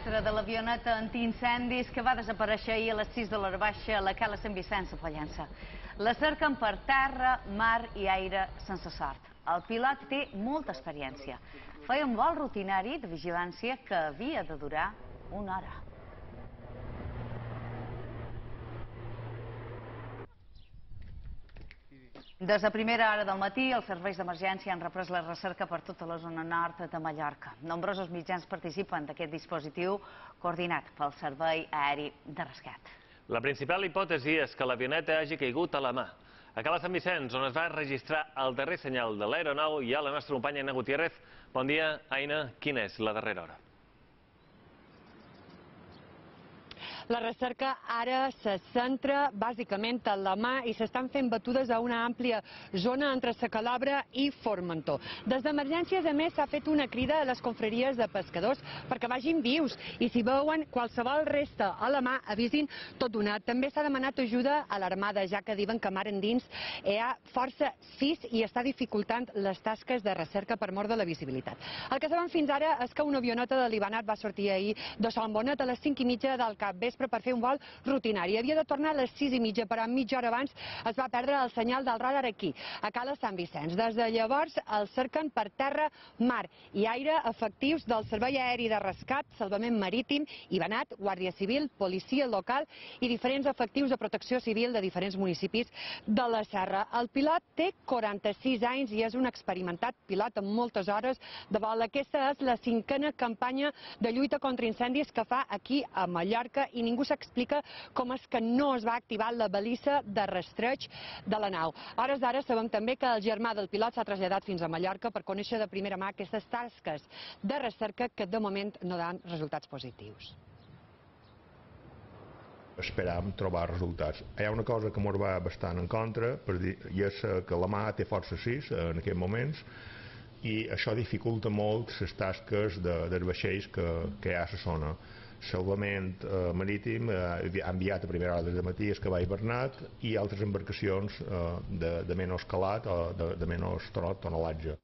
metre de l'avioneta antiincendis que va desaparèixer ahir a les 6 de l'hora baixa a la cala Sant Vicenç de Pollença. La cerquen per terra, mar i aire sense sort. El pilot té molta experiència. Feia un vol rutinari de vigilància que havia de durar una hora. Des de primera hora del matí, els serveis d'emergència han reprès la recerca per tota la zona nord de Mallorca. Nombrosos mitjans participen d'aquest dispositiu coordinat pel Servei Aeri de Rescat. La principal hipòtesi és que l'avioneta hagi caigut a la mà. A Cala Sant Vicenç, on es va registrar el darrer senyal de l'aeronau, hi ha la nostra companya Aina Gutiérrez. Bon dia, Aina. Quina és la darrera hora? La recerca ara se centra bàsicament a la mà i s'estan fent batudes a una àmplia zona entre Sa Calabra i Formentor. Des d'emergències, a més, s'ha fet una crida a les confraries de pescadors perquè vagin vius i si veuen qualsevol resta a la mà, avisin tot donat. També s'ha demanat ajuda a l'Armada, ja que diuen que mar endins hi ha força sis i està dificultant les tasques de recerca per mort de la visibilitat. El que sabem fins ara és que una avioneta de l'Ibanat va sortir ahir de Sant Bonet a les 5:30 del capvespre per fer un vol rutinari. Havia de tornar a les 6:30, però mitja hora abans es va perdre el senyal del radar aquí, a Cala Sant Vicenç. Des de llavors el cerquen per terra, mar i aire efectius del Servei Aeri de Rescat, Salvament Marítim, Ibanat, Guàrdia Civil, Policia Local i diferents efectius de protecció civil de diferents municipis de la Serra. El pilot té 46 anys i és un experimentat pilot amb moltes hores de vol. Aquesta és la 5a campanya de lluita contra incendis que fa aquí a Mallorca i ningú s'explica com és que no es va activar la balissa de rastreig de la nau. A hores d'ara sabem també que el germà del pilot s'ha traslladat fins a Mallorca per conèixer de primera mà aquestes tasques de recerca que de moment no dan resultats positius. Esperam trobar resultats. Hi ha una cosa que ens va bastant en contra, i és que la mà té força 6 en aquests moments, i això dificulta molt les tasques dels vaixells que hi ha a la zona. Salvament Marítim ha enviat a primera hora del matí el cavall Bernat i altres embarcacions de menys calat o de menys tonelatge.